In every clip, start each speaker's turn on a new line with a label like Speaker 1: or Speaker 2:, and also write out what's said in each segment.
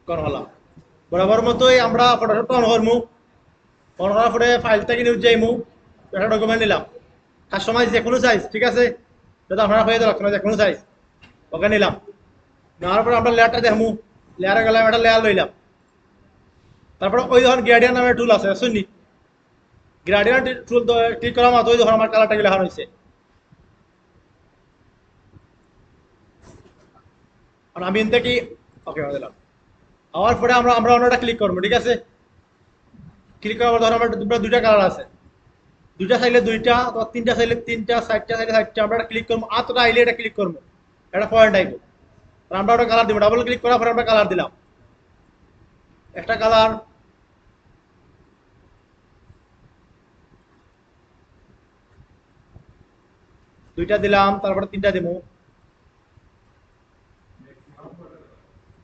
Speaker 1: করা হলাম বরাবর মতোই আমরা ফটোশপটা অন করবো। অন করার পরে ফাইল থেকে নিউজ যাইমু, একটা ডকুমেন্ট নিলাম, কাস্টমাইজ যে কোনো সাইজ, ঠিক আছে, যদি আপনারা হয়ে যাবে যে কোনো সাইজ ওকে নিলাম। নেওয়ার পরে আমরা লেয়ারটা দেখমু, লেয়ারে গেলাম, একটা লেয়ার লইলাম। তারপরে ওই যখন গ্রেডিয়ান নামের টুল আছে শুনি, গ্রেডিয়ান টুল ঠিক করা মাত্র ওই যখন আমার কালারটা লেখা হয়েছে। আর আমি এনতে কি ওকে দিলাম। হওয়ার পরে আমরা আমরা অন্যটা ক্লিক করবো, ঠিক আছে। ক্লিক করার পর ধর আমার দুইটা কালার আছে, দুইটা চাইলে দুইটা, অথবা তিনটা চাইলে তিনটা, চারটা চাইলে চারটা, আমরা একটা ক্লিক করবো, আতটা আইলে এটা ক্লিক করবো, একটা পয়েন্ট আইব। আমরা ওটা কালার দিব, ডাবল ক্লিক করার পরে আমরা কালার দিলাম, একটা কালার, দুইটা দিলাম, তারপরে তিনটা দিব,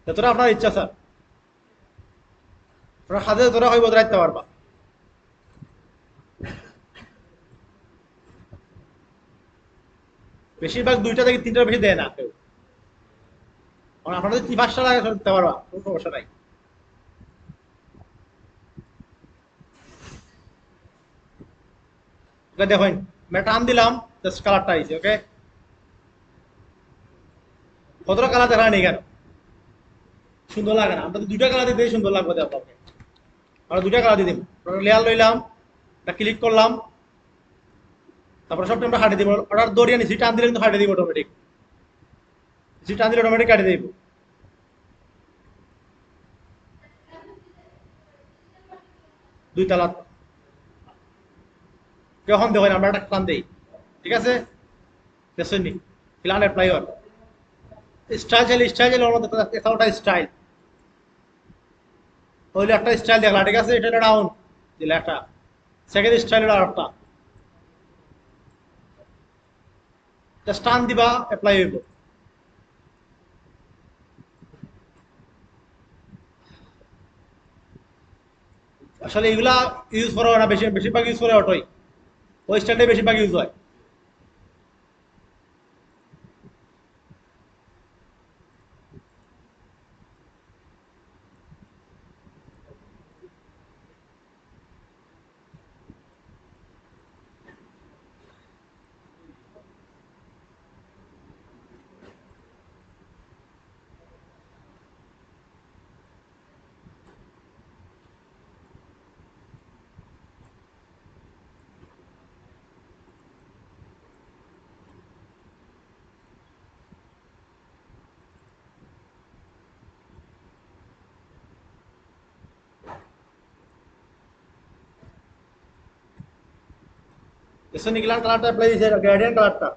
Speaker 1: যতটা আপনার ইচ্ছা স্যার, আপনার হাতে যতটা হইব রাখতে পারবা। বেশিরভাগ দুইটা থেকে তিনটার বেশি দেয় না কেউ, কারণ আপনার যদি পাঁচটা লাগে দিতে পারবা, কোনো সমস্যা নাই। ওকে দেখুন, আমি টান দিলাম, জাস্ট কালারটা আইছে। ওকে, কতটা কালার দেখা নেই কেন, সুন্দর লাগে না? আমরা তো দুইটা কালার দিতে সুন্দর লাগবে আপনাকে, আমরা দুইটা কালার দিয়ে দিব। লেয়ার লইলাম, এটা ক্লিক করলাম, তারপরে সবটা আমরা হাঁটে দিব, অর্ডার দৌড়িয়ে নিছি, টান দিলে কিন্তু হাঁটে দিব অটোমেটিক, টান দিলে অটোমেটিক কাটে দিব। দুই তালা যখন দেখেন আমরা একটা টান দিই, ঠিক আছে, দেখছেন নি, প্ল্যান অ্যাপ্লাই হল। স্টাইল চাইলে স্টাইল চাইলে আমাদের একটা স্টাইল হইলে একটা স্টাইল দেখলা, ঠিক আছে, এটা ডাউন দিলে একটা, সেকেন্ড স্টাইল আর একটা, জাস্ট টান দিবা, অ্যাপ্লাই হইব। আসলে এগুলা ইউজ করা হয় না বেশি, বেশিরভাগ ইউজ করে অটোই, ওই স্টাইলটাই বেশিরভাগ ইউজ হয়। দেখছেন ইগলান কালারটা অ্যাপ্লাই দিয়েছে, গ্রেডিয়েন্ট কালারটা,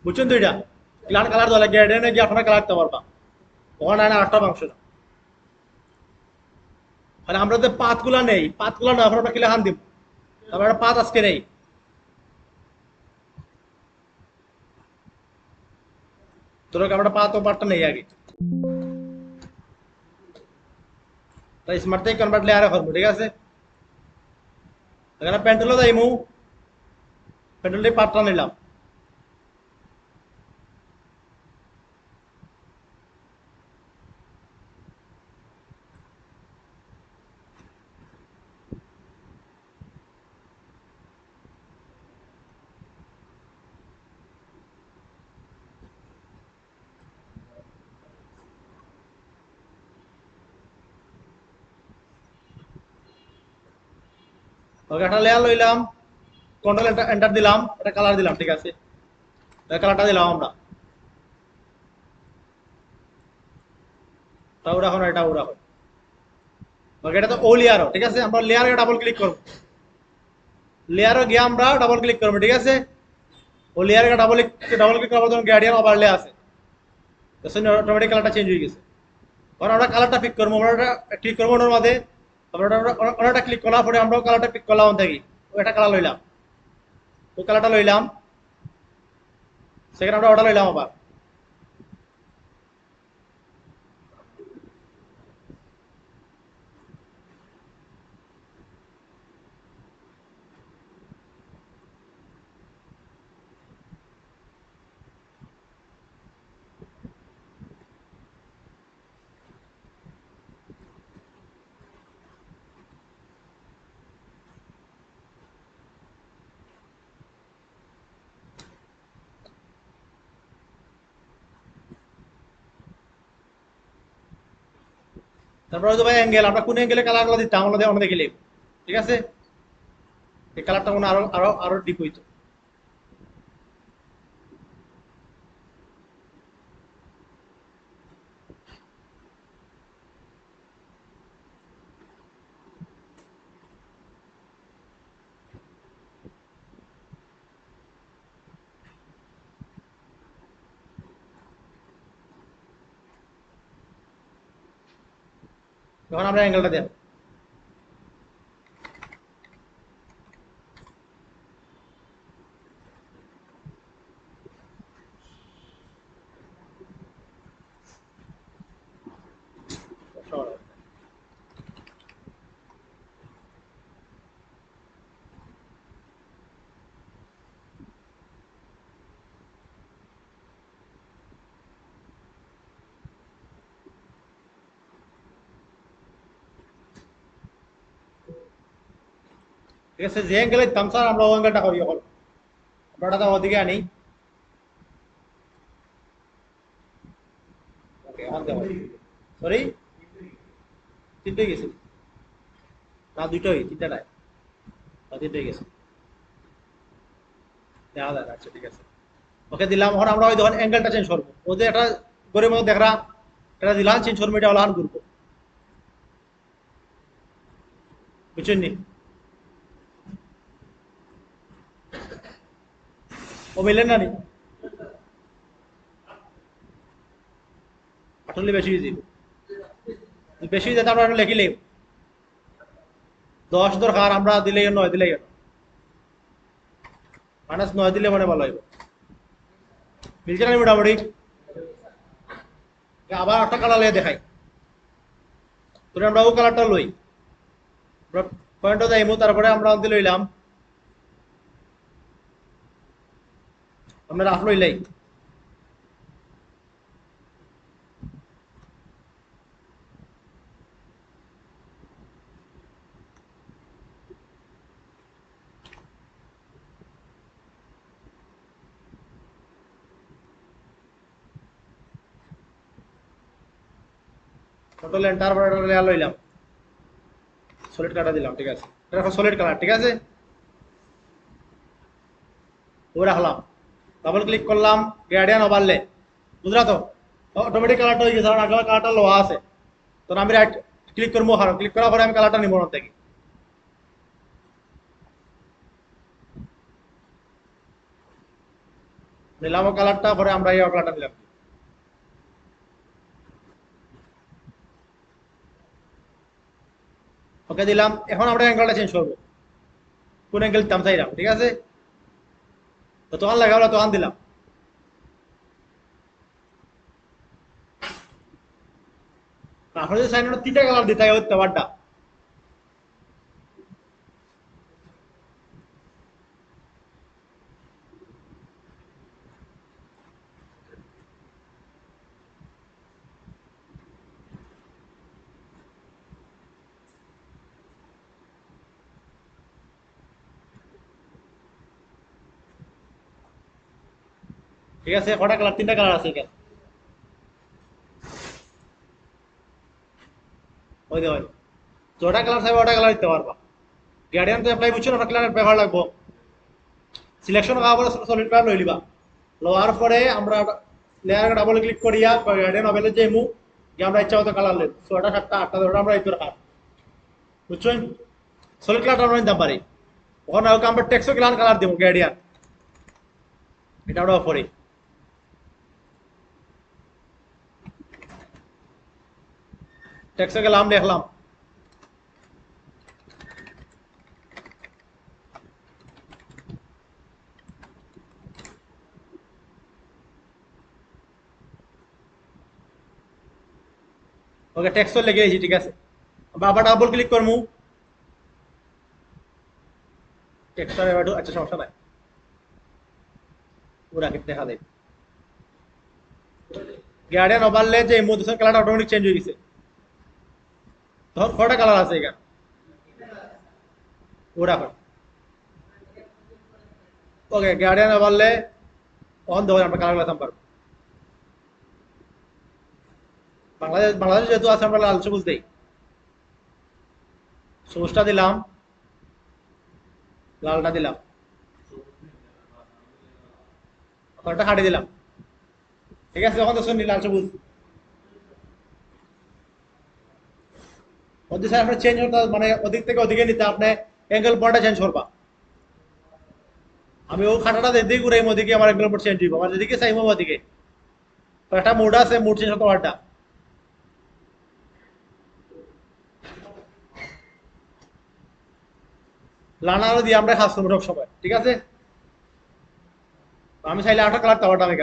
Speaker 1: বুঝছেন তো? এটা ইগলান কালার দলে গ্রেডিয়েন্টে গিয়ে আপনার কালার দিতে পারবা, ওখানে না আটটা মাংস না। মানে আমরা যে পাতগুলা নেই, পাতগুলা না আমরা কিলা খান দিব, তারপর একটা পাত আজকে নেই, তোর আমরা পাত ও পাতটা নেই আগে, তাই স্মার্ট থেকে কনভার্ট লেয়ারে করবো, ঠিক আছে। এখানে প্যান্টেলও যাইমু, প্যান্টেল পাতটা নিলাম, ওকে একটা লেয়ার লইলাম, কন্ট্রোল এন্টার দিলাম, একটা কালার দিলাম, ঠিক আছে, কালারটা দিলাম আমরা, তা ওরা এখন এটা ওরা হয়। ওকে, এটা তো ও লেয়ারও, ঠিক আছে, আমরা লেয়ারে ডাবল ক্লিক করবো, লেয়ারও গিয়ে আমরা ডাবল ক্লিক করবো, ঠিক আছে। ও লেয়ারে ডাবল ক্লিক করার জন্য গ্রেডিয়েন্ট ওভারলে আছে, অটোমেটিক কালারটা চেঞ্জ হয়ে গেছে। কারণ আমরা কালারটা পিক করবো, আমরা ক্লিক করবো ওটার মধ্যে, আমরা ওটা ক্লিক করার পরে আমরাও কালারটা পিক করলাম থাকি, ও একটা কালার লইলাম, ও কালারটা লইলাম, সেখানে আমরা ওটা লইলাম আবার। তারপরে হয়তো ভাই অ্যাঙ্গেল, আমরা কোন অ্যাঙ্গেলে কালারগুলো দিতাম আমরা অনেক দেখলে, ঠিক আছে? এই কালারটা মনে হয় আরো আরো আরো ডিপ হইতো। যখন আমরা অ্যাঙ্গেলটা দেব, ঠিক আছে? যে অ্যাঙ্গেলে দিতাম স্যার আমরা ও অ্যাঙ্গেলটা করি এখন, আমরা ওটা ওদিকে আনি। ওকে, এখন দেব। সরি, তিনটেই গেছে না? দুটোই, তিনটা নাই, তিনটেই গেছে, দেখা যায় না। আচ্ছা ঠিক আছে, ওকে দিলাম। এখন আমরা ওই যখন অ্যাঙ্গেলটা চেঞ্জ করবো, ও যে একটা গড়ের মতো দেখরা, এটা দিলাম চেঞ্জ করবো, এটা হলান ঘুরবো, বুঝছেন নি? ও মিলেন না নি? আসলে বেশি ইজি, বেশি যেটা আমরা লিখিলে 10 দরকার, আমরা দিলে 9 দিলে -9 দিলে মানে ভালো হইব। মিলছে না মোটামুটি? আবার একটা কালার লিয়ে দেখাই, তো আমরা ও কালারটা লই, আমরা পয়েন্টও যাইমু, তারপরে আমরা অন্তি লইলাম, আমরা রাফ লইলাই। টোটাল এন্টার লেয়ার লইলাম, সলিড কাটা দিলাম, ঠিক আছে? এটা এখন সলিড কালার, ঠিক আছে? ও রাখলাম, ডাবল ক্লিক করলাম, গ্রেডিয়েন্ট ওভারলে, বুঝলা তো? অটোমেটিক কালারটা হয়ে গেছে, কারণ আগে কালারটা লোয়া আছে। তো আমি রাইট ক্লিক করবো, হারো ক্লিক করার পরে আমি কালারটা নিব না থেকে, নিলাম কালারটা, পরে আমরা এই কালারটা নিলাম, ওকে দিলাম। এখন আমরা অ্যাঙ্গেলটা চেঞ্জ করবো, কোন অ্যাঙ্গেল দিতাম চাইলাম, ঠিক আছে? তো তখন লাগা হলো, তখন দিলাম। এখন যদি সাইন তিনটা কালার দিতে হয় ব্যাপারটা, ঠিক আছে? কটা কালার? তিনটা কালার আছে এখানে, ওই যে হয়, যটা কালার চাইবে ওটা কালার দিতে পারবা। গ্রেডিয়েন্ট তো অ্যাপ্লাই বুঝছো না, কালার ব্যবহার লাগবো। সিলেকশন হওয়ার পরে সলিড কালার লই লিবা, লওয়ার পরে আমরা লেয়ার ডাবল ক্লিক করিয়া গ্রেডিয়েন্ট অবেলে যাইমু, গিয়ে আমরা ইচ্ছা মতো কালার লইব, 6টা 7টা 8টা ধরে আমরা এই দরকার, বুঝছেন? সলিড কালার আমরা নিতে পারি। ওখানে আমরা টেক্সও কালার দিব গ্রেডিয়েন্ট, এটা আমরা অফারি। টেক্সে গেলাম, দেখলাম, ওকে টেক্সট লিখে দিয়েছি, ঠিক আছে? আমরা আবার ডাবল ক্লিক করবো, টেক্সটার এবার আচ্ছা সমস্যা নাই, পুরা কিন্তু দেখা দেয়। গার্ডিয়ান ওভারলে যে ইমোশন কালারটা অটোমেটিক চেঞ্জ হয়ে গেছে, তখন কয়টা কালার আছে এখানে? ওরা ওকে গার্ডিয়ান ওভারলে অন দেবো, আমরা কালার গুলো পারবো। বাংলাদেশ যেহেতু আছে আমরা লাল সবুজ দেই, সবুজটা দিলাম, লালটা দিলাম, ওটা হাটে দিলাম। ঠিক আছে, এখন তো শুনি লাল সবুজ ওদের স্যার আপনি চেঞ্জ করতে মানে ওদিক থেকে ওদিকে নিতে আপনি অ্যাঙ্গেল পয়েন্টটা চেঞ্জ করবা। আমি ও খাটাটা যেদিকে ঘুরাই ওদিকে আমার অ্যাঙ্গেল পয়েন্ট চেঞ্জ হইব, আমার যেদিকে চাইবো ওদিকে। তো একটা মুড আছে, মুড চেঞ্জ করতে পারটা। লানারও দিয়ে আমরা খাস করবো সব সময়, ঠিক আছে। আমি চাইলে আটা কালার টাওয়ারটা আমি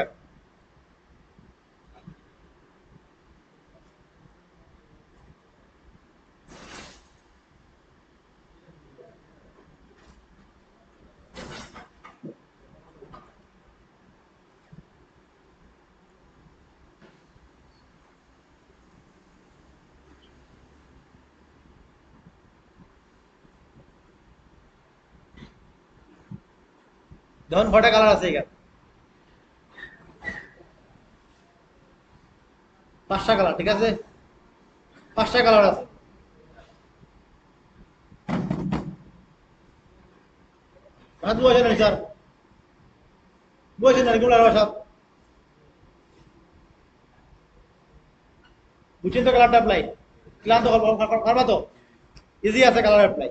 Speaker 1: যখন কয়টা কালার আছে এখানে? 5টা কালার, ঠিক আছে। 5টা কালার আছে। বুঝেছেন না স্যার? বুঝেছেন না এগুলো সব? বুঝছেন তো কালারটা অ্যাপ্লাই? ক্লান্ত পারবা তো? ইজি আছে কালার অ্যাপ্লাই।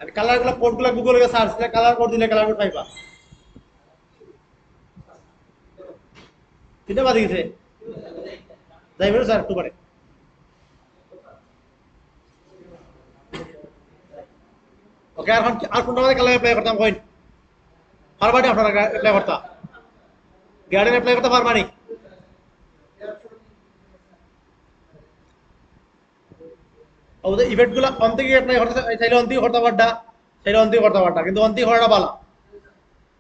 Speaker 1: আর কালার গুলো কোড গুলো গুগলে সার্চ করে কালার কোড দিলে কালার কোড পাইবা। চিনতে পারি গেছে? যাই বেরো স্যার একটু পরে। ওকে, আর এখন আর কোনটা মধ্যে কালার অ্যাপ্লাই করতাম কইন? পারবানি আপনারা অ্যাপ্লাই করতা? গার্ডেন অ্যাপ্লাই করতে পারবানি? ওদের ইভেন্ট গুলো অন থেকে অ্যাপ্লাই করতে চাইলে অন থেকে করতে পারটা, চাইলে অন থেকে করতে পারটা, কিন্তু অন থেকে করাটা ভালো,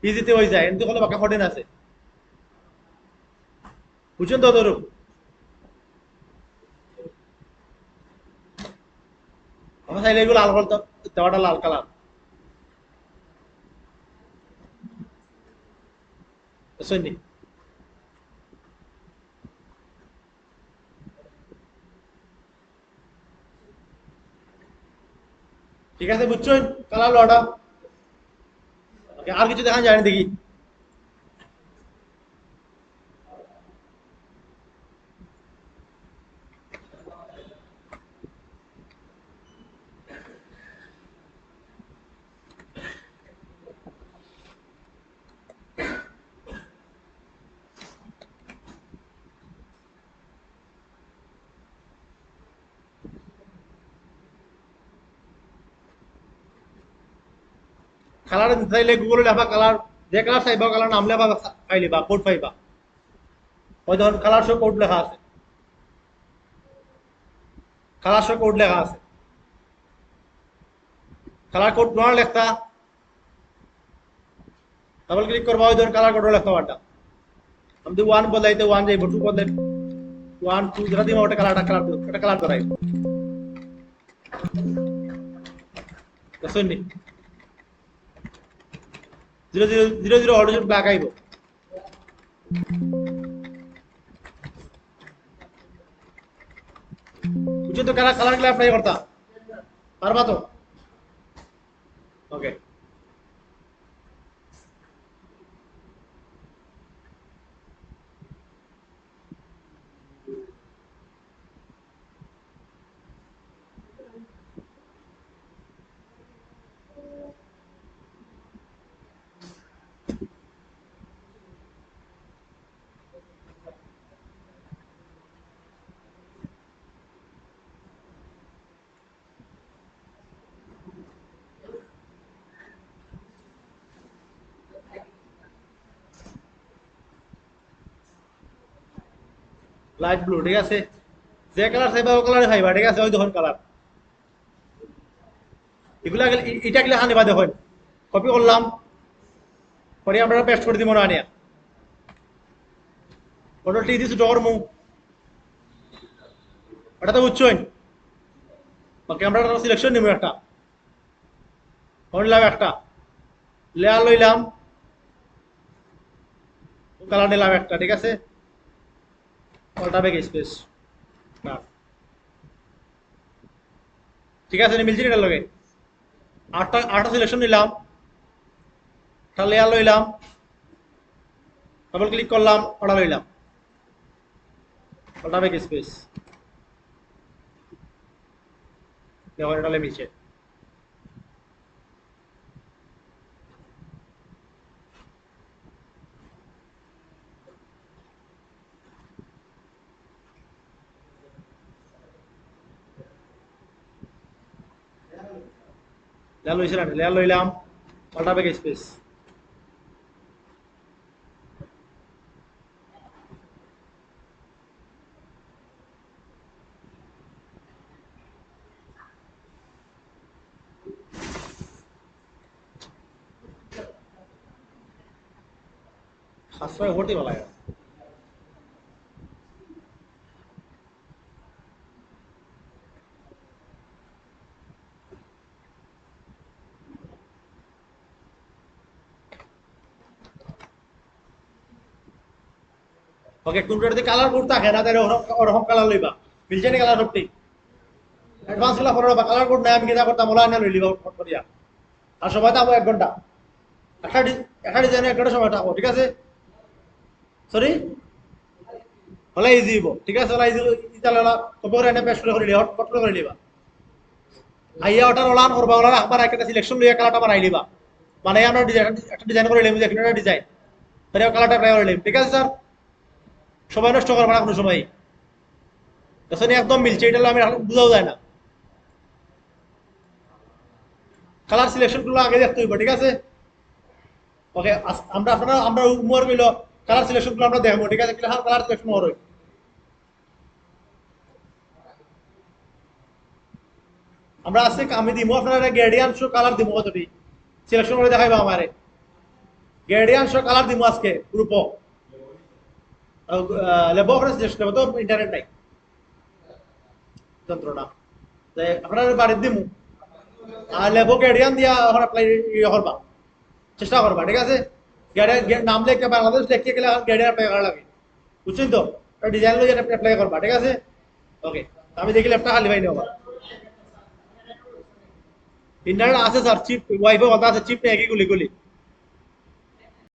Speaker 1: ইজিতে হয়ে যায়। কিন্তু হলে বাকি কঠিন আছে, বুঝছেন তো? ধরুন আমরা চাইলে এগুলো লাল করতে, দেওয়াটা লাল কালার, বুঝছেন নি? ঠিক আছে, বুঝছেন কালার লটা? আর কিছু দেখা যায় না দেখি। কালার চাইলে গুগলে লেখা কালার, যে কালার চাইবা কালার নাম লেখা পাইলে বা কোড পাইবা। ওই ধরুন কালার শো কোড লেখা আছে, কালার শো কোড লেখা আছে। কালার কোড না লেখতা, ডাবল ক্লিক করবা, ওই ধরুন কালার কোড লেখতে পারটা। আমি ওয়ান বদলাইতে ওয়ান যাইব, টু বদলাই ওয়ান টু, যেটা দিবা ওটা কালারটা কালার ওটা কালার করাই, বুঝছেন নি? 0 0 0 0 অরিজিন ব্ল্যাক আইব। বুঝছেন তো কালার কালার গুলো অ্যাপ্লাই করতা পারবা তো? ওকে। লাইট ব্লু, ঠিক আছে। যে কালার চাইবা ও কালারে খাইবা, ঠিক আছে। ওই দেখুন কালার এগুলা এটা গেলে হানিবা দেখুন। কপি করলাম, করে আমরা পেস্ট করে দিব না আনিয়া, ওটা টি দিছি ডর মু, ওটা তো বুঝছেন। ওকে, আমরা সিলেকশন নিব একটা, নিলাম একটা লেয়ার লইলাম, কালার নিলাম একটা, ঠিক আছে। পাল্টাবে কি স্পেস না, ঠিক আছে মিলছি এটার লগে আটটা সিলেকশন নিলাম, একটা লেয়ার লইলাম, ডাবল ক্লিক করলাম, ওটা লইলাম, ওটা ব্যাক স্পেস, দেখো এটা মিলছে। লেয়ার লইছিলাম, লেয়ার লইলাম, ওটা ব্যাক স্পেস। সাশ্রয় ভর্তি বলা হয়। ওকে কোনটা যদি কালার কোড থাকে না তাহলে ওরকম কালার লইবা, মিলছে নি কালার সবটি অ্যাডভান্স গুলা ফলো বা কালার কোড নাই আমি কিটা করতাম ওলা না লইলিবা ফট করিয়া। আর সময় তো 1 ঘন্টা, একটা ডিজাইনে একটা সময় থাকবো, ঠিক আছে। সরি হলে ইজি হইব, ঠিক আছে, হলে ইজি ইতালে হলা কপি করে এনে পেস্ট করে লিবা, ফট করে লিবা। আইয়া ওটার ওলান করবা, ওলার একবার একটা সিলেকশন লইয়া কালারটা বানাই লিবা, মানে আমরা ডিজাইন একটা ডিজাইন করে লিম, দেখুন একটা ডিজাইন তাহলে কালারটা ট্রাই করে লিম, ঠিক আছে স্যার। সময় নষ্ট করবা না কোনো সময়, দেখুন একদম মিলছে, এটা আমি বুঝাও যায় না। কালার সিলেকশন গুলো আগে দেখতে হইব, ঠিক আছে। ওকে আমরা উমর গেল কালার সিলেকশন গুলো আমরা দেখবো, ঠিক আছে, কালার সিলেকশন ওর আমরা আজকে আমি দিব আপনারা গ্রেডিয়ান শো কালার দিব, কতটি সিলেকশন করে দেখাইবা আমারে গ্রেডিয়ান শো কালার দিব আজকে গ্রুপ লেবো করে সাজেস্ট করব, তো ইন্টারনেট নাই যন্ত্রণা, তাই আপনারা বাড়ি দিমু আর লেবো গ্রেডিয়ান দিয়া এখন অ্যাপ্লাই করবা, চেষ্টা করবা, ঠিক আছে। গ্রেডিয়ান নাম লিখে বাংলাদেশ লিখে গেলে গ্রেডিয়ান অ্যাপ্লাই করা লাগে, বুঝছেন তো। ডিজাইন লইয়া অ্যাপ্লাই করবা, ঠিক আছে। ওকে আমি দেখি ল্যাপটপ খালি পাই নেওয়া ইন্টারনেট আছে স্যার, চিপ ওয়াইফাই কথা আছে, চিপ নেই কি গুলি গুলি